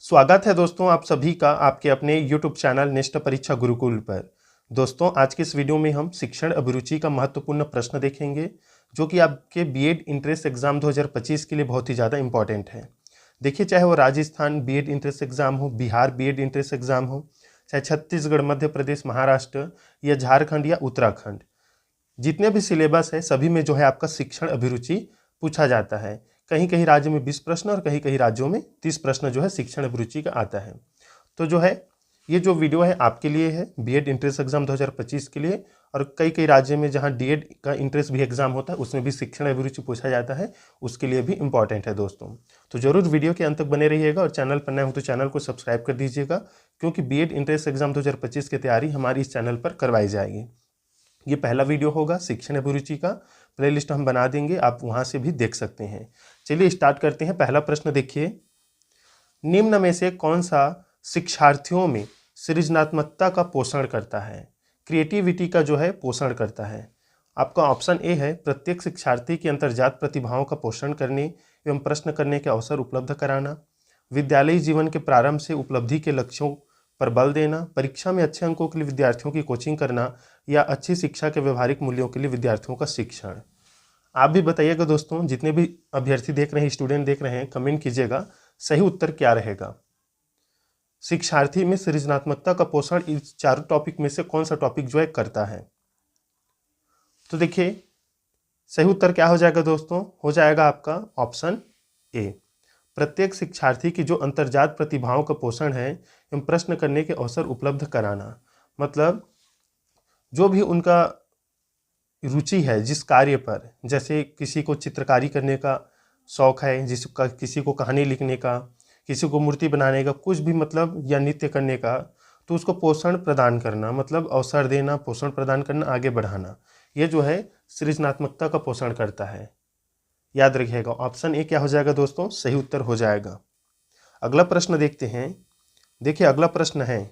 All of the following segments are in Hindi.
स्वागत है दोस्तों आप सभी का आपके अपने YouTube चैनल निष्ठ परीक्षा गुरुकुल पर। दोस्तों आज के इस वीडियो में हम शिक्षण अभिरुचि का महत्वपूर्ण प्रश्न देखेंगे जो कि आपके बीएड इंट्रेंस एग्जाम 2025 के लिए बहुत ही ज़्यादा इंपॉर्टेंट है। देखिए चाहे वो राजस्थान बीएड इंट्रेंस एग्जाम हो, बिहार बीएड इंट्रेंस एग्जाम हो, चाहे छत्तीसगढ़, मध्य प्रदेश, महाराष्ट्र या झारखंड या उत्तराखंड, जितने भी सिलेबस है सभी में जो है आपका शिक्षण अभिरुचि पूछा जाता है। कहीं कहीं राज्य में 20 प्रश्न और कहीं कहीं राज्यों में 30 प्रश्न जो है शिक्षण अभिरुचि का आता है। तो जो है ये जो वीडियो है आपके लिए है बीएड इंट्रेंस एग्जाम 2025 के लिए, और कई कई राज्य में जहां डीएड का इंट्रेंस भी एग्जाम होता है उसमें भी शिक्षण अभिरुचि पूछा जाता है, उसके लिए भी इंपॉर्टेंट है दोस्तों। तो जरूर वीडियो के अंत तक बने रहिएगा और चैनल पर नए हो तो चैनल को सब्सक्राइब कर दीजिएगा, क्योंकि बीएड इंट्रेंस एग्जाम 2025 की तैयारी हमारी इस चैनल पर करवाई जाएगी। ये पहला वीडियो होगा शिक्षण अभिरुचि का, प्लेलिस्ट हम बना देंगे, आप वहां से भी देख सकते हैं। चलिए स्टार्ट करते हैं। पहला प्रश्न देखिए, निम्न में से कौन सा शिक्षार्थियों में सृजनात्मकता का पोषण करता है, क्रिएटिविटी का जो है पोषण करता है? आपका ऑप्शन ए है प्रत्येक शिक्षार्थी की अंतर्जात प्रतिभाओं का पोषण करने एवं प्रश्न करने के अवसर उपलब्ध कराना, विद्यालयी जीवन के प्रारंभ से उपलब्धि के लक्ष्यों पर बल देना, परीक्षा में अच्छे अंकों के लिए विद्यार्थियों की कोचिंग करना, या अच्छी शिक्षा के व्यवहारिक मूल्यों के लिए विद्यार्थियों का शिक्षण। आप भी बताइएगा दोस्तों, जितने भी अभ्यर्थी देख रहे हैं, स्टूडेंट देख रहे हैं, कमेंट कीजिएगा सही उत्तर क्या रहेगा। शिक्षार्थी में सृजनात्मकता का पोषण इस चारों टॉपिक में से कौन सा टॉपिक जो है करता है? तो देखिए सही उत्तर क्या हो जाएगा दोस्तों, हो जाएगा आपका ऑप्शन ए, प्रत्येक शिक्षार्थी की जो अंतर्जात प्रतिभाओं का पोषण है एवं प्रश्न करने के अवसर उपलब्ध कराना। मतलब जो भी उनका रुचि है जिस कार्य पर, जैसे किसी को चित्रकारी करने का शौक है, जिसका किसी को कहानी लिखने का, किसी को मूर्ति बनाने का, कुछ भी मतलब, या नृत्य करने का, तो उसको पोषण प्रदान करना, मतलब अवसर देना, पोषण प्रदान करना, आगे बढ़ाना, ये जो है सृजनात्मकता का पोषण करता है। याद रखिएगा ऑप्शन ए क्या हो जाएगा दोस्तों, सही उत्तर हो जाएगा। अगला प्रश्न देखते हैं। देखिए अगला प्रश्न है,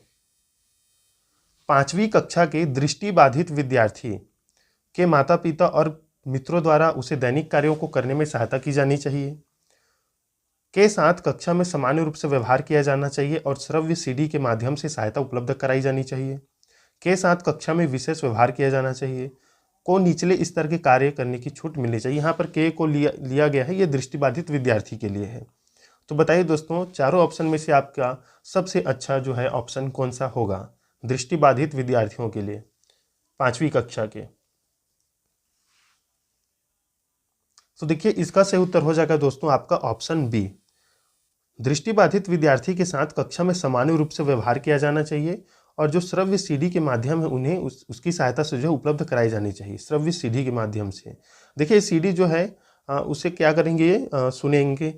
5वीं कक्षा के दृष्टिबाधित विद्यार्थी के माता पिता और मित्रों द्वारा उसे दैनिक कार्यों को करने में सहायता की जानी चाहिए, के साथ कक्षा में सामान्य रूप से व्यवहार किया जाना चाहिए और श्रव्य सीडी के माध्यम से सहायता उपलब्ध कराई जानी चाहिए, के साथ कक्षा में विशेष व्यवहार किया जाना चाहिए, को निचले स्तर के कार्य करने की छूट मिलनी चाहिए। यहाँ पर के को लिया गया है, ये दृष्टिबाधित विद्यार्थी के लिए है। तो बताइए दोस्तों, चारों ऑप्शन में से आपका सबसे अच्छा जो है ऑप्शन कौन सा होगा दृष्टिबाधित विद्यार्थियों के लिए 5वीं कक्षा के? तो देखिए इसका सही उत्तर हो जाएगा दोस्तों आपका ऑप्शन बी, दृष्टिबाधित विद्यार्थी के साथ कक्षा में सामान्य रूप से व्यवहार किया जाना चाहिए और जो श्रव्य सीडी के माध्यम है उन्हें उसकी सहायता से जो है उपलब्ध कराई जानी चाहिए, श्रव्य सीडी के माध्यम से। देखिए सीडी जो है उसे क्या करेंगे, सुनेंगे।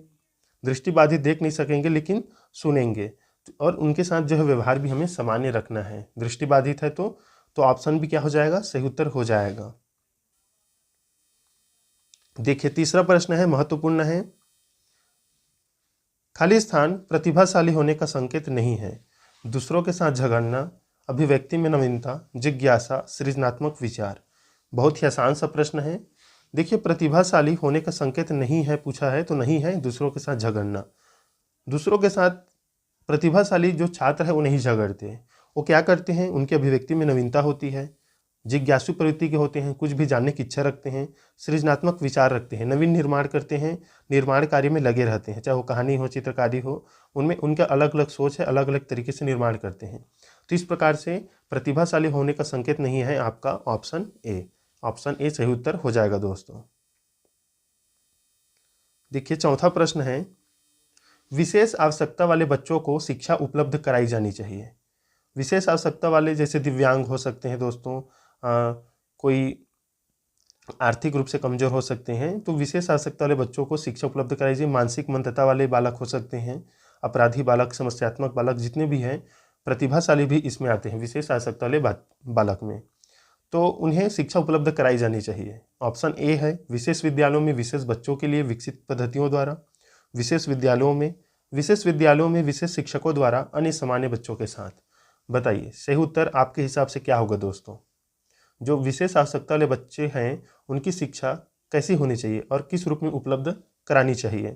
दृष्टिबाधित देख नहीं सकेंगे लेकिन सुनेंगे, और उनके साथ जो है व्यवहार भी हमें सामान्य रखना है। दृष्टिबाधित है तो ऑप्शन भी क्या हो जाएगा, सही उत्तर हो जाएगा। देखिए तीसरा प्रश्न है, महत्वपूर्ण है, खाली स्थान प्रतिभाशाली होने का संकेत नहीं है, दूसरों के साथ झगड़ना, अभिव्यक्ति में नवीनता, जिज्ञासा, सृजनात्मक विचार। बहुत ही आसान सा प्रश्न है। देखिए प्रतिभाशाली होने का संकेत नहीं है पूछा है तो नहीं है दूसरों के साथ झगड़ना। दूसरों के साथ प्रतिभाशाली जो छात्र है वो नहीं झगड़ते, वो क्या करते हैं, उनकी अभिव्यक्ति में नवीनता होती है, जिज्ञासु प्रवृत्ति के होते हैं, कुछ भी जानने की इच्छा रखते हैं, सृजनात्मक विचार रखते हैं, नवीन निर्माण करते हैं, निर्माण कार्य में लगे रहते हैं, चाहे वो कहानी हो, चित्रकारी हो, उनमें उनका अलग अलग सोच है, अलग अलग तरीके से निर्माण करते हैं। तो इस प्रकार से प्रतिभाशाली होने का संकेत नहीं है आपका ऑप्शन ए, ऑप्शन ए सही उत्तर हो जाएगा दोस्तों। देखिए चौथा प्रश्न है, विशेष आवश्यकता वाले बच्चों को शिक्षा उपलब्ध कराई जानी चाहिए। विशेष आवश्यकता वाले जैसे दिव्यांग हो सकते हैं दोस्तों, कोई आर्थिक रूप से कमजोर हो सकते हैं, तो विशेष आवश्यकता वाले बच्चों को शिक्षा उपलब्ध कराई जाए। मानसिक मंदता वाले बालक हो सकते हैं, अपराधी बालक, समस्यात्मक बालक, जितने भी हैं, प्रतिभाशाली भी इसमें आते हैं विशेष आवश्यकता वाले बालक में, तो उन्हें शिक्षा उपलब्ध कराई जानी चाहिए। ऑप्शन ए है, विशेष विद्यालयों में विशेष बच्चों के लिए विकसित पद्धतियों द्वारा, विशेष विद्यालयों में विशेष शिक्षकों द्वारा, अन्य सामान्य बच्चों के साथ। बताइए सही उत्तर आपके हिसाब से क्या होगा दोस्तों? जो विशेष आवश्यकता वाले बच्चे हैं उनकी शिक्षा कैसी होनी चाहिए और किस रूप में उपलब्ध करानी चाहिए?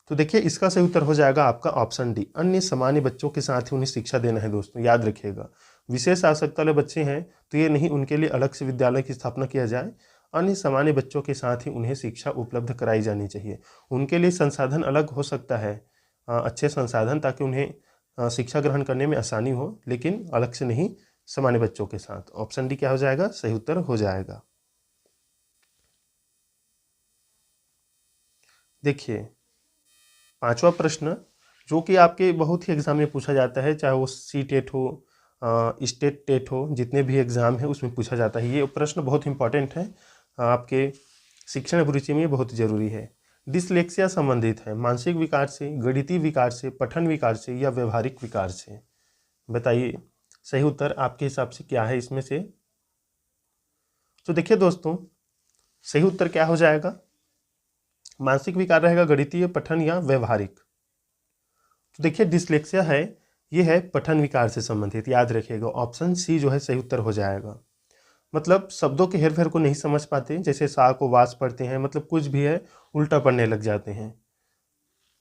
तो देखिए इसका सही उत्तर हो जाएगा आपका ऑप्शन डी, अन्य सामान्य बच्चों के साथ ही उन्हें शिक्षा देना है। दोस्तों याद रखिएगा, विशेष आवश्यकता वाले बच्चे हैं तो ये नहीं उनके लिए अलग से विद्यालय की स्थापना किया जाए, अन्य सामान्य बच्चों के साथ ही उन्हें शिक्षा उपलब्ध कराई जानी चाहिए। उनके लिए संसाधन अलग हो सकता है, अच्छे संसाधन, ताकि उन्हें शिक्षा ग्रहण करने में आसानी हो, लेकिन अलग से नहीं, सामान्य बच्चों के साथ। ऑप्शन डी क्या हो जाएगा, सही उत्तर हो जाएगा। देखिए पांचवा प्रश्न, जो कि आपके बहुत ही एग्जाम में पूछा जाता है, चाहे वो सी टेट हो, स्टेट टेट हो, जितने भी एग्जाम है उसमें पूछा जाता है। ये प्रश्न बहुत इंपॉर्टेंट है, आपके शिक्षण अभिरुचि में बहुत ज़रूरी है। डिसलेक्सिया संबंधित है मानसिक विकार से, गणितीय विकार से, पठन विकार से या व्यवहारिक विकार से? बताइए सही उत्तर आपके हिसाब से क्या है इसमें से। तो देखिए दोस्तों, सही उत्तर क्या हो जाएगा, मानसिक विकार रहेगा, गणितीय, पठन या व्यवहारिक। तो देखिए डिसलेक्सिया है, ये है पठन विकार से संबंधित, याद रखिएगा। ऑप्शन सी जो है सही उत्तर हो जाएगा। मतलब शब्दों के हेरफेर को नहीं समझ पाते, जैसे सा को वास पढ़ते हैं, मतलब कुछ भी है उल्टा पढ़ने लग जाते हैं।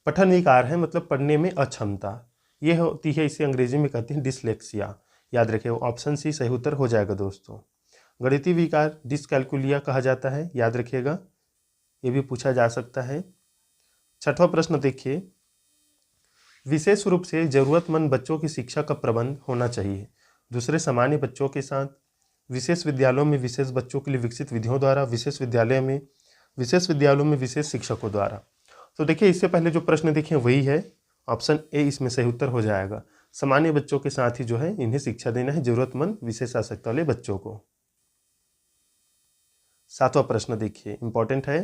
पठन विकार है, मतलब पढ़ने में अक्षमता, ये होती है, इसे अंग्रेजी में कहते हैं डिसलेक्सिया। याद रखिए ऑप्शन सी सही उत्तर हो जाएगा दोस्तों। गणितीय विकार डिसकैलकुलिया कहा जाता है, याद रखिएगा, ये भी पूछा जा सकता है। छठवां प्रश्न देखिए, विशेष रूप से जरूरतमंद बच्चों की शिक्षा का प्रबंध होना चाहिए दूसरे सामान्य बच्चों के साथ, विशेष विद्यालयों में विशेष बच्चों के लिए विकसित विधियों द्वारा, विशेष विद्यालयों में विशेष शिक्षकों द्वारा। तो देखिए इससे पहले जो प्रश्न देखे वही है, ऑप्शन ए इसमें सही उत्तर हो जाएगा। सामान्य बच्चों के साथ ही जो है इन्हें शिक्षा देना है, जरूरतमंद विशेष आवश्यकता वाले बच्चों को। सातवां प्रश्न देखिए, इंपॉर्टेंट है।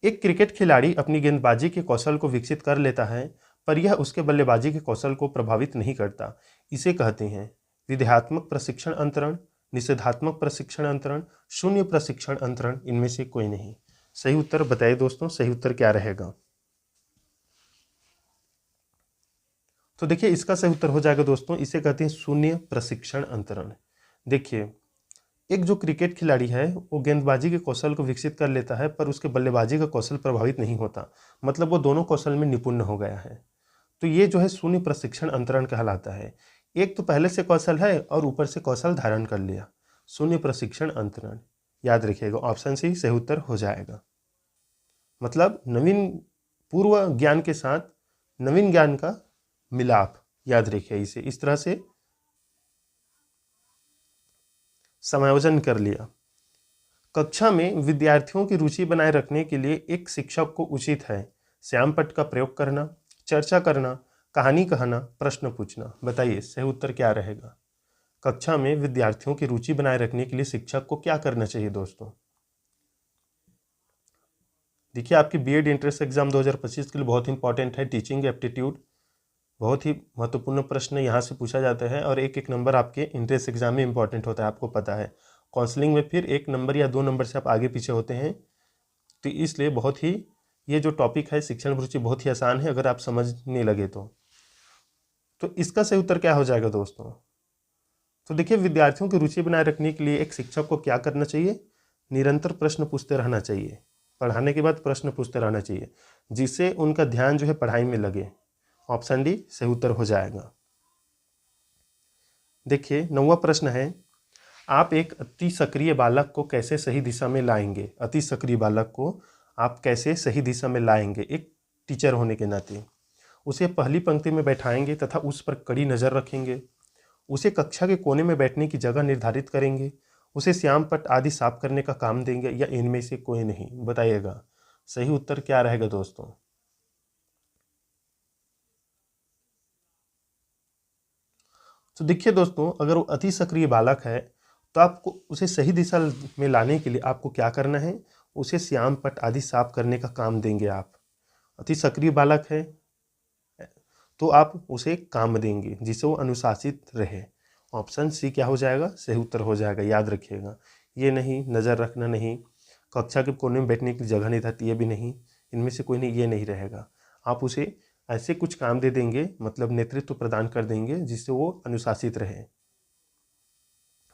एक क्रिकेट खिलाड़ी अपनी गेंदबाजी के कौशल को विकसित कर लेता है, पर यह उसके बल्लेबाजी के कौशल को प्रभावित नहीं करता। इसे कहते हैं विध्यात्मक प्रशिक्षण अंतरण, निषेधात्मक प्रशिक्षण अंतरण, शून्य प्रशिक्षण अंतरण, इनमें से कोई नहीं। सही उत्तर बताइए दोस्तों, सही उत्तर क्या रहेगा। तो देखिए इसका सही उत्तर हो जाएगा दोस्तों, इसे कहते हैं शून्य प्रशिक्षण अंतरण। देखिए एक जो क्रिकेट खिलाड़ी है वो गेंदबाजी के कौशल को विकसित कर लेता है, पर उसके बल्लेबाजी का कौशल प्रभावित नहीं होता, मतलब वो दोनों कौशल में निपुण हो गया है। तो ये जो है शून्य प्रशिक्षण अंतरण कहलाता है। एक तो पहले से कौशल है और ऊपर से कौशल धारण कर लिया, शून्य प्रशिक्षण अंतरण। याद रखिएगा ऑप्शन सी सही उत्तर हो जाएगा। मतलब नवीन पूर्व ज्ञान के साथ नवीन ज्ञान का मिलाप, याद रखिए, इसे इस तरह से समायोजन कर लिया। कक्षा में विद्यार्थियों की रुचि बनाए रखने के लिए एक शिक्षक को उचित है श्यामपट्ट का प्रयोग करना, चर्चा करना, कहानी कहना, प्रश्न पूछना। बताइए सही उत्तर क्या रहेगा। कक्षा में विद्यार्थियों की रुचि बनाए रखने के लिए शिक्षक को क्या करना चाहिए दोस्तों। देखिए आपकी बीएड एंट्रेंस एग्जाम 2025 के लिए बहुत इंपॉर्टेंट है, टीचिंग एप्टीट्यूड, बहुत ही महत्वपूर्ण प्रश्न यहाँ से पूछा जाता है, और एक एक नंबर आपके एंट्रेंस एग्जाम में इंपॉर्टेंट होता है, आपको पता है। काउंसलिंग में फिर 1 नंबर या 2 नंबर से आप आगे पीछे होते हैं, तो इसलिए बहुत ही ये जो टॉपिक है शिक्षण अभिरुचि बहुत ही आसान है अगर आप समझने लगे तो इसका सही उत्तर क्या हो जाएगा दोस्तों। तो देखिए विद्यार्थियों की रुचि बनाए रखने के लिए एक शिक्षक को क्या करना चाहिए, निरंतर प्रश्न पूछते रहना चाहिए, पढ़ाने के बाद प्रश्न पूछते रहना चाहिए, जिससे उनका ध्यान जो है पढ़ाई में लगे। ऑप्शन डी सही उत्तर हो जाएगा। देखिए 9वां प्रश्न है, आप एक अति सक्रिय बालक को कैसे सही दिशा में लाएंगे। अति सक्रिय बालक को आप कैसे सही दिशा में लाएंगे। एक टीचर होने के नाते उसे पहली पंक्ति में बैठाएंगे तथा उस पर कड़ी नज़र रखेंगे, उसे कक्षा के कोने में बैठने की जगह निर्धारित करेंगे, उसे श्यामपट्ट आदि साफ करने का काम देंगे, या इनमें से कोई नहीं। बताइएगा सही उत्तर क्या रहेगा दोस्तों। तो देखिए दोस्तों, अगर वो अति सक्रिय बालक है तो आपको उसे सही दिशा में लाने के लिए आपको क्या करना है, उसे श्यामपट्ट आदि साफ करने का काम देंगे आप। अति सक्रिय बालक है तो आप उसे काम देंगे जिससे वो अनुशासित रहे। ऑप्शन सी क्या हो जाएगा, सही उत्तर हो जाएगा। याद रखिएगा, ये नहीं, नज़र रखना नहीं, कक्षा के कोने में बैठने की जगह नहीं रहती, ये भी नहीं, इनमें से कोई नहीं, ये नहीं रहेगा। आप उसे ऐसे कुछ काम दे देंगे, मतलब नेतृत्व प्रदान कर देंगे जिससे वो अनुशासित रहे।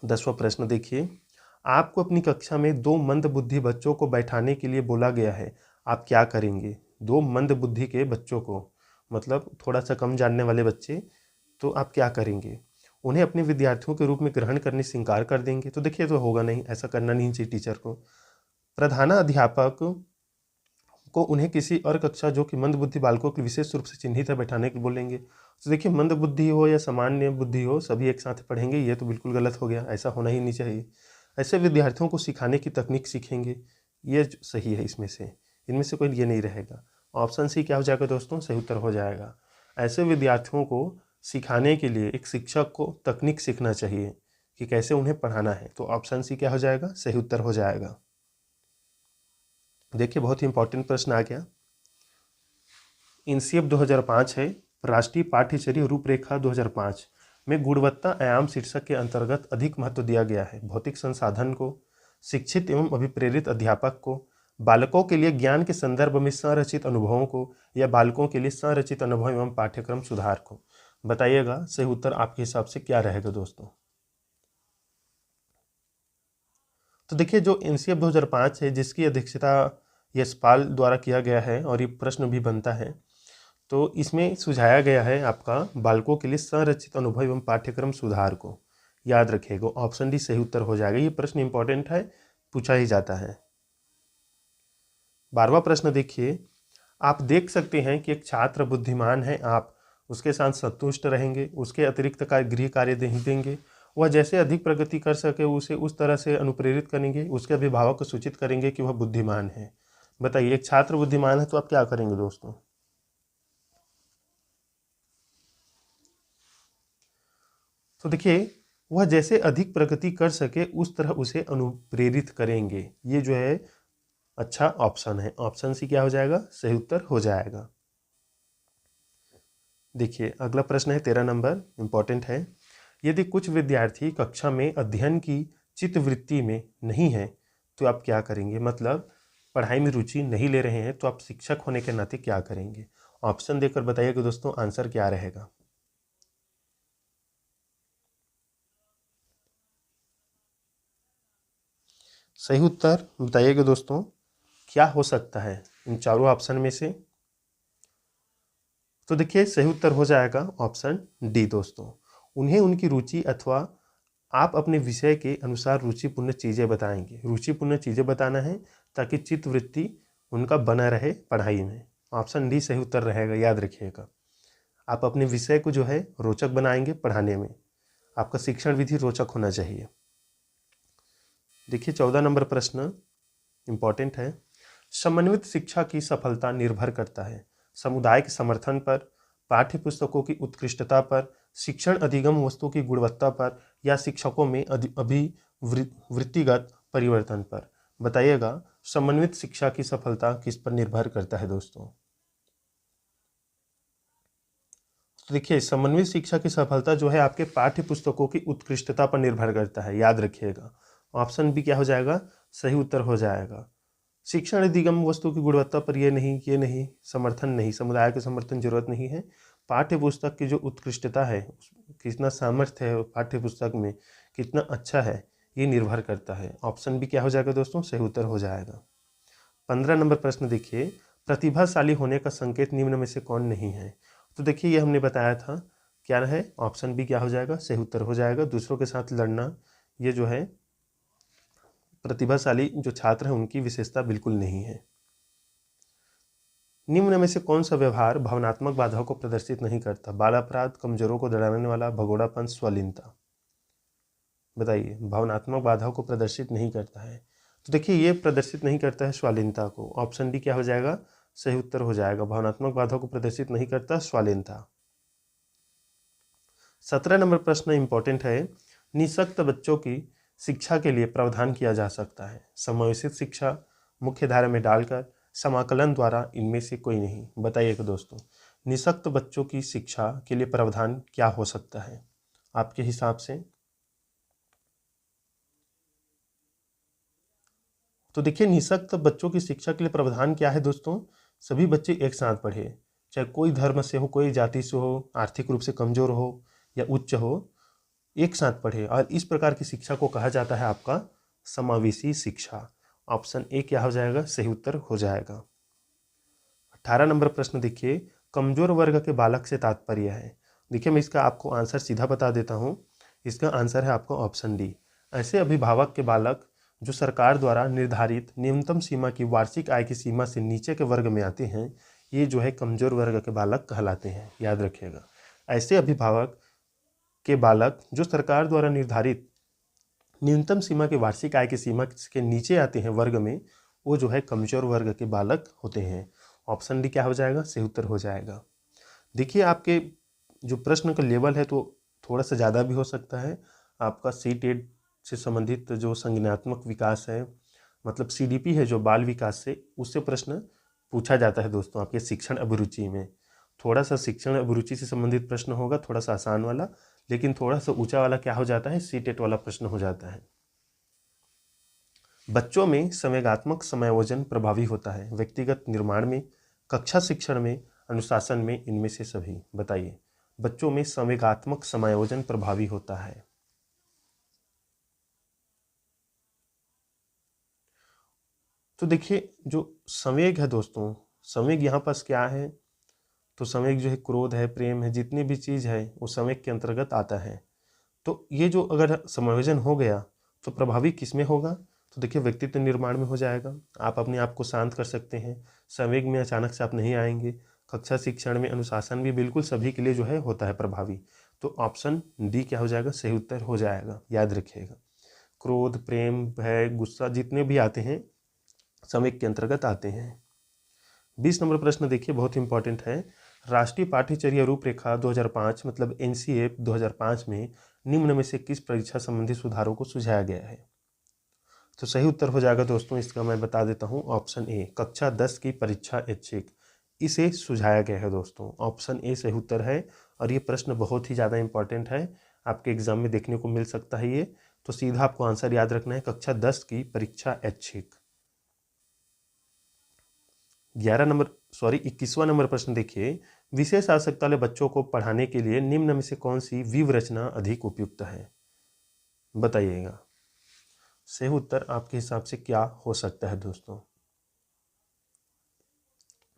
10वां प्रश्न देखिए, आपको अपनी कक्षा में 2 मंदबुद्धि बच्चों को बैठाने के लिए बोला गया है, आप क्या करेंगे? दो मंद बुद्धि के बच्चों को, मतलब थोड़ा सा कम जानने वाले बच्चे, तो आप क्या करेंगे? उन्हें अपने विद्यार्थियों के रूप में ग्रहण करने से इनकार कर देंगे? तो देखिए, तो होगा नहीं, ऐसा करना नहीं चाहिए टीचर को। प्रधानाध्यापक को उन्हें किसी और कक्षा जो कि मंद बुद्धि बालकों के विशेष रूप से चिन्हित है बैठाने के बोलेंगे। तो देखिए, मंद बुद्धि हो या सामान्य बुद्धि हो, सभी एक साथ पढ़ेंगे, ये तो बिल्कुल गलत हो गया, ऐसा होना ही नहीं चाहिए। ऐसे विद्यार्थियों को सिखाने की तकनीक सीखेंगे, ये सही है। इसमें से इनमें से कोई ये नहीं रहेगा। ऑप्शन सी क्या हो जाएगा दोस्तों? सही उत्तर हो जाएगा। ऐसे विद्यार्थियों को सिखाने के लिए एक शिक्षक को तकनीक सीखना चाहिए कि कैसे उन्हें पढ़ाना है। तो ऑप्शन सी क्या हो जाएगा? सही उत्तर हो जाएगा। देखिए, बहुत ही इंपॉर्टेंट प्रश्न आ गया। INSEAD 2005 है, राष्ट्रीय पाठ्यचर्या रूपरेखा 2005 में गुणवत्ता आयाम शीर्षक के अंतर्गत अधिक महत्व दिया गया है भौतिक संसाधन को, शिक्षित एवं अभिप्रेरित अध्यापक को, बालकों के लिए ज्ञान के संदर्भ में संरचित अनुभवों को, या बालकों के लिए संरचित अनुभव एवं पाठ्यक्रम सुधार को। बताइएगा सही उत्तर आपके हिसाब से क्या रहेगा दोस्तों? तो देखिए, जो INSEAD 2005 है, जिसकी अध्यक्षता यशपाल द्वारा किया गया है और ये प्रश्न भी बनता है, तो इसमें सुझाया गया है आपका बालकों के लिए संरचित अनुभव एवं पाठ्यक्रम सुधार को। याद रखिएगा, ऑप्शन डी सही उत्तर हो जाएगा। ये प्रश्न इंपॉर्टेंट है, पूछा ही जाता है। 12वां प्रश्न देखिए, आप देख सकते हैं कि एक छात्र बुद्धिमान है, आप उसके साथ संतुष्ट रहेंगे, उसके अतिरिक्त गृह कार्य देंगे, वह जैसे अधिक प्रगति कर सके उसे उस तरह से अनुप्रेरित करेंगे, उसके अभिभावक को सूचित करेंगे कि वह बुद्धिमान है। बताइए, एक छात्र बुद्धिमान है तो आप क्या करेंगे दोस्तों? तो देखिए, वह जैसे अधिक प्रगति कर सके उस तरह उसे अनुप्रेरित करेंगे। ये जो है अच्छा ऑप्शन है, ऑप्शन सी क्या हो जाएगा? सही उत्तर हो जाएगा। देखिए, अगला प्रश्न है 13 नंबर, इंपॉर्टेंट है। यदि कुछ विद्यार्थी कक्षा में अध्ययन की चित्तवृत्ति में नहीं है तो आप क्या करेंगे? मतलब पढ़ाई में रुचि नहीं ले रहे हैं, तो आप शिक्षक होने के नाते क्या करेंगे? ऑप्शन देकर बताइएगा दोस्तों, आंसर क्या रहेगा? सही उत्तर बताइएगा दोस्तों, क्या हो सकता है इन चारों ऑप्शन में से? तो देखिए, सही उत्तर हो जाएगा ऑप्शन डी दोस्तों। उन्हें उनकी रुचि अथवा आप अपने विषय के अनुसार रुचिपूर्ण चीज़ें बताएंगे। रुचिपूर्ण चीज़ें बताना है ताकि चित्तवृत्ति उनका बना रहे पढ़ाई में। ऑप्शन डी सही उत्तर रहेगा, याद रखिएगा। आप अपने विषय को जो है रोचक बनाएंगे पढ़ाने में। आपका शिक्षण विधि रोचक होना चाहिए। देखिए, 14 नंबर प्रश्न इंपॉर्टेंट है। समन्वित शिक्षा की सफलता निर्भर करता है समुदाय के समर्थन पर, पाठ्य पुस्तकों की उत्कृष्टता पर, शिक्षण अधिगम वस्तु की गुणवत्ता पर, या शिक्षकों में अभिवृत्तिगत परिवर्तन पर। बताइएगा, समन्वित शिक्षा की सफलता किस पर निर्भर करता है दोस्तों? तो देखिए, समन्वित शिक्षा की सफलता जो है आपके पाठ्य पुस्तकों की उत्कृष्टता पर निर्भर करता है, याद रखिएगा। ऑप्शन बी क्या हो जाएगा? सही उत्तर हो जाएगा। शिक्षण अधिगम वस्तु की गुणवत्ता पर ये नहीं, समर्थन नहीं, समुदाय के समर्थन जरूरत नहीं है। पाठ्य पुस्तक की जो उत्कृष्टता है, कितना सामर्थ्य है पाठ्य पुस्तक में, कितना अच्छा है, ये निर्भर करता है। ऑप्शन बी क्या हो जाएगा दोस्तों? सही उत्तर हो जाएगा। 15 नंबर प्रश्न देखिए, प्रतिभाशाली होने का संकेत निम्न में से कौन नहीं है? तो देखिए, ये हमने बताया था, क्या है? ऑप्शन बी क्या हो जाएगा? सही उत्तर हो जाएगा। दूसरों के साथ लड़ना, ये जो है प्रतिभाशाली जो छात्र हैं उनकी विशेषता बिल्कुल नहीं है। निम्न में से कौन सा व्यवहार भावनात्मक बाधाओं को प्रदर्शित नहीं करता? बाल अपराध, कमजोरों को डराने वाला, भगोड़ापन, स्वलीनता। बताइए, भावनात्मक बाधाओं को प्रदर्शित नहीं करता है। तो देखिए, ये प्रदर्शित नहीं करता है स्वालीनता को। ऑप्शन डी क्या हो जाएगा? सही उत्तर हो जाएगा। भावनात्मक बाधाओं को प्रदर्शित नहीं करता स्वालीनता। 17 नंबर प्रश्न इंपॉर्टेंट है। निःशक्त बच्चों की शिक्षा के लिए प्रावधान किया जा सकता है समावेशित शिक्षा, मुख्य धारा में डालकर, समाकलन द्वारा, इनमें से कोई नहीं। बताइएगा दोस्तों, निःशक्त बच्चों की शिक्षा के लिए प्रावधान क्या हो सकता है आपके हिसाब से? तो देखिए, निःशक्त बच्चों की शिक्षा के लिए प्रावधान क्या है दोस्तों? सभी बच्चे एक साथ पढ़े, चाहे कोई धर्म से हो, कोई जाति से हो, आर्थिक रूप से कमजोर हो या उच्च हो, एक साथ पढ़े। और इस प्रकार की शिक्षा को कहा जाता है आपका समावेशी शिक्षा। ऑप्शन ए क्या हो जाएगा? सही उत्तर हो जाएगा। 18 नंबर प्रश्न देखिए, कमजोर वर्ग के बालक से तात्पर्य है। देखिए मैं इसका आपको आंसर सीधा बता देता हूँ। इसका आंसर है आपका ऑप्शन डी। ऐसे अभिभावक के बालक जो सरकार द्वारा निर्धारित न्यूनतम सीमा की वार्षिक आय की सीमा से नीचे के वर्ग में आते हैं, ये जो है कमजोर वर्ग के बालक कहलाते हैं, याद रखिएगा। ऐसे अभिभावक के बालक जो सरकार द्वारा निर्धारित न्यूनतम सीमा की वार्षिक आय की सीमा के नीचे आते हैं वर्ग में, वो जो है कमजोर वर्ग के बालक होते हैं। ऑप्शन डी क्या हो जाएगा, सही उत्तर हो जाएगा। देखिए आपके जो प्रश्न का लेवल है तो थोड़ा सा ज़्यादा भी हो सकता है। आपका सी-टेट से संबंधित जो संज्ञानात्मक विकास है, मतलब CDP है जो बाल विकास से, उससे प्रश्न पूछा जाता है दोस्तों आपके शिक्षण अभिरुचि में। थोड़ा सा शिक्षण अभिरुचि से संबंधित प्रश्न होगा, थोड़ा सा आसान वाला, लेकिन थोड़ा सा ऊंचा वाला क्या हो जाता है, सी-टेट वाला प्रश्न हो जाता है। बच्चों में संवेगात्मक समायोजन प्रभावी होता है व्यक्तिगत निर्माण में, कक्षा शिक्षण में, अनुशासन में, इनमें से सभी बताइए। बच्चों में संवेगात्मक समायोजन प्रभावी होता है। तो देखिए जो संवेग है दोस्तों, संवेग यहाँ पास क्या है, तो संवेग जो है क्रोध है, प्रेम है, जितनी भी चीज़ है वो संवेग के अंतर्गत आता है। तो ये जो अगर समायोजन हो गया तो प्रभावी किस में होगा, तो देखिए व्यक्तित्व निर्माण में हो जाएगा। आप अपने आप को शांत कर सकते हैं, संवेग में अचानक से आप नहीं आएंगे। कक्षा शिक्षण में, अनुशासन भी बिल्कुल सभी के लिए जो है होता है प्रभावी। तो ऑप्शन डी क्या हो जाएगा, सही उत्तर हो जाएगा, याद रखिएगा। क्रोध, प्रेम, भय, गुस्सा जितने भी आते हैं संवेग के अंतर्गत आते हैं। 20 नंबर प्रश्न देखिए, बहुत इंपॉर्टेंट है। राष्ट्रीय पाठ्यचर्या रूपरेखा 2005 मतलब NCF 2005 में निम्न में से किस परीक्षा संबंधी सुधारों को सुझाया गया है, तो सही उत्तर हो जाएगा दोस्तों इसका मैं बता देता हूं, ऑप्शन ए, कक्षा 10 की परीक्षा ऐच्छिक, इसे सुझाया गया है दोस्तों। ऑप्शन ए सही उत्तर है। और ये प्रश्न बहुत ही ज़्यादा इंपॉर्टेंट है, आपके एग्जाम में देखने को मिल सकता है ये, तो सीधा आपको आंसर याद रखना है, कक्षा 10 की परीक्षा ऐच्छिक। 21वां नंबर प्रश्न देखिए, विशेष आवश्यकता वाले बच्चों को पढ़ाने के लिए निम्न में से कौन सी व्यूहरचना अधिक उपयुक्त है, बताइएगा। सही उत्तर आपके हिसाब से क्या हो सकता है दोस्तों,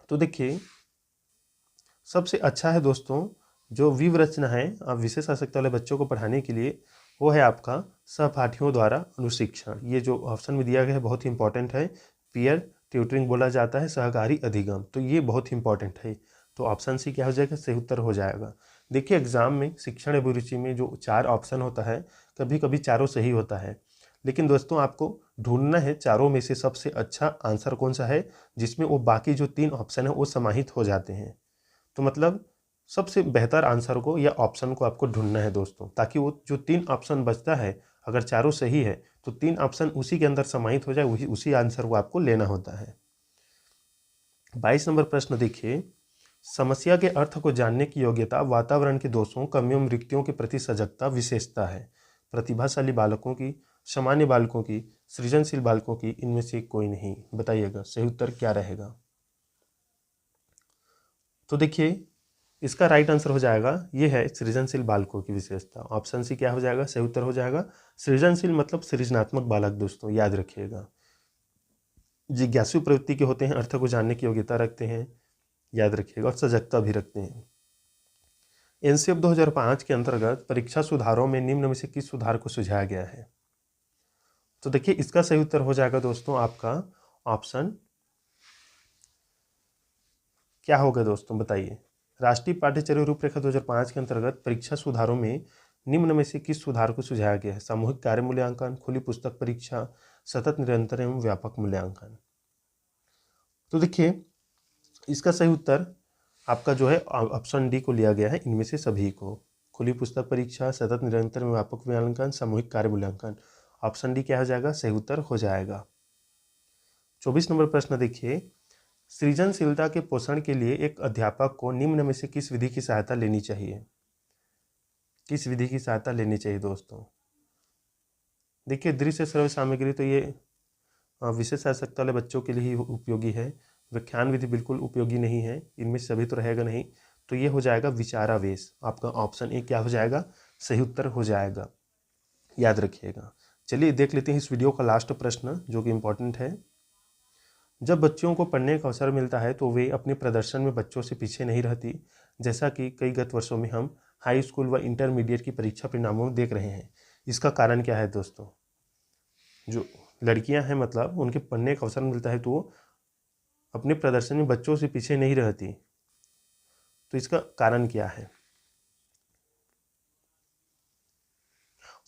तो देखिए सबसे अच्छा है दोस्तों जो व्यूहरचना है आप विशेष आवश्यकता वाले बच्चों को पढ़ाने के लिए, वो है आपका सहपाठियों द्वारा अनुशिक्षण। ये जो ऑप्शन में दिया गया है बहुत ही इंपॉर्टेंट है, पीयर ट्यूटरिंग बोला जाता है, सहकारी अधिगम, तो ये बहुत इंपॉर्टेंट है। तो ऑप्शन सी क्या हो जाएगा, सही उत्तर हो जाएगा। देखिए एग्जाम में शिक्षण अभिरुचि में जो 4 ऑप्शन होता है, कभी कभी चारों सही होता है, लेकिन दोस्तों आपको ढूंढना है चारों में से सबसे अच्छा आंसर कौन सा है जिसमें वो बाकी जो 3 ऑप्शन है वो समाहित हो जाते हैं। तो मतलब सबसे बेहतर आंसर को या ऑप्शन को आपको ढूंढना है दोस्तों, ताकि वो जो 3 ऑप्शन बचता है, अगर चारों सही है तो 3 ऑप्शन उसी के अंदर समाहित हो जाए, वही उसी आंसर को आपको लेना होता है। 22 नंबर प्रश्न देखिए, समस्या के अर्थ को जानने की योग्यता वातावरण के दोषों, कमियों, रिक्तियों के प्रति सजगता विशेषता है। प्रतिभाशाली बालकों की, सामान्य बालकों की, सृजनशील बालकों की, इनमें से कोई नहीं, बताइएगा सही उत्तर क्या रहेगा। तो देखिए इसका राइट आंसर हो जाएगा, ये है सृजनशील बालकों की विशेषता। ऑप्शन सी क्या हो जाएगा, सही उत्तर हो जाएगा। सृजनशील मतलब सृजनात्मक बालक दोस्तों, याद रखिएगा। जिज्ञासु प्रवृत्ति के होते हैं, अर्थ को जानने की योग्यता रखते हैं, याद रखिएगा, और सजगता भी रखते हैं। NCF 2005 के अंतर्गत परीक्षा सुधारों में निम्न में से किस सुधार को सुझाया गया है, तो देखिए इसका सही उत्तर हो जाएगा दोस्तों आपका ऑप्शन क्या होगा दोस्तों, बताइए। राष्ट्रीय पाठ्यचर्या रूपरेखा 2005 के अंतर्गत परीक्षा सुधारों में निम्न में से किस सुधार को सुझाया गया है, सामूहिक कार्य मूल्यांकन, खुली पुस्तक परीक्षा, सतत निरंतर एवं व्यापक मूल्यांकन। तो देखिए इसका सही उत्तर आपका जो है ऑप्शन डी को लिया गया है, इनमें से सभी को, खुली पुस्तक परीक्षा, सतत निरंतर एवं व्यापक मूल्यांकन, सामूहिक कार्य मूल्यांकन। ऑप्शन डी क्या हो जाएगा, सही उत्तर हो जाएगा। 24 नंबर प्रश्न देखिए, सृजनशीलता के पोषण के लिए एक अध्यापक को निम्न में से किस विधि की सहायता लेनी चाहिए, किस विधि की सहायता लेनी चाहिए दोस्तों। देखिए दृश्य श्रव्य सामग्री तो ये विशेष आवश्यकता वाले बच्चों के लिए ही उपयोगी है, व्याख्यान विधि बिल्कुल उपयोगी नहीं है, इनमें सभी तो रहेगा नहीं, तो ये हो जाएगा विचारावेश। आपका ऑप्शन ए क्या हो जाएगा, सही उत्तर हो जाएगा, याद रखिएगा। चलिए देख लेते हैं इस वीडियो का लास्ट प्रश्न जो कि इम्पोर्टेंट है। जब बच्चियों को पढ़ने का अवसर मिलता है तो वे अपने प्रदर्शन में बच्चों से पीछे नहीं रहती, जैसा कि कई गत वर्षों में हम हाई स्कूल व इंटरमीडिएट की परीक्षा परिणामों में देख रहे हैं। इसका कारण क्या है दोस्तों? जो लड़कियां हैं मतलब उनके पढ़ने का अवसर मिलता है तो वो अपने प्रदर्शन में बच्चों से पीछे नहीं रहती। तो इसका कारण क्या है?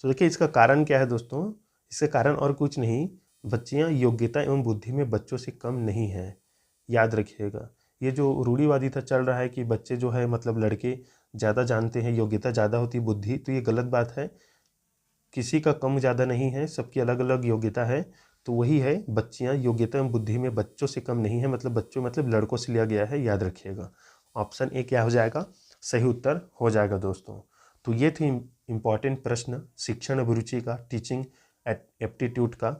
तो देखिए इसका कारण क्या है दोस्तों? इसका कारण और कुछ नहीं, बच्चियां योग्यता एवं बुद्धि में बच्चों से कम नहीं हैं। याद रखिएगा, ये जो रूढ़िवादी था चल रहा है कि बच्चे जो है मतलब लड़के ज़्यादा जानते हैं, योग्यता ज़्यादा होती है बुद्धि, तो ये गलत बात है। किसी का कम ज़्यादा नहीं है, सबकी अलग अलग योग्यता है। तो वही है, बच्चियां योग्यता एवं बुद्धि में बच्चों से कम नहीं है, मतलब बच्चों मतलब लड़कों से लिया गया है, याद रखिएगा। ऑप्शन ए क्या हो जाएगा? सही उत्तर हो जाएगा दोस्तों। तो ये थी इम्पॉर्टेंट प्रश्न शिक्षण अभिरुचि का, टीचिंग एप्टीट्यूड का।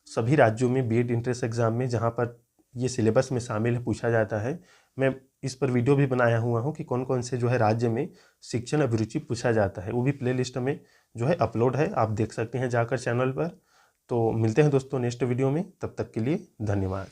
सभी राज्यों में बीएड इंट्रेंस एग्जाम में जहाँ पर ये सिलेबस में शामिल है पूछा जाता है। मैं इस पर वीडियो भी बनाया हुआ हूँ कि कौन कौन से जो है राज्य में शिक्षण अभिरुचि पूछा जाता है, वो भी प्लेलिस्ट में जो है अपलोड है, आप देख सकते हैं जाकर चैनल पर। तो मिलते हैं दोस्तों नेक्स्ट वीडियो में, तब तक के लिए धन्यवाद।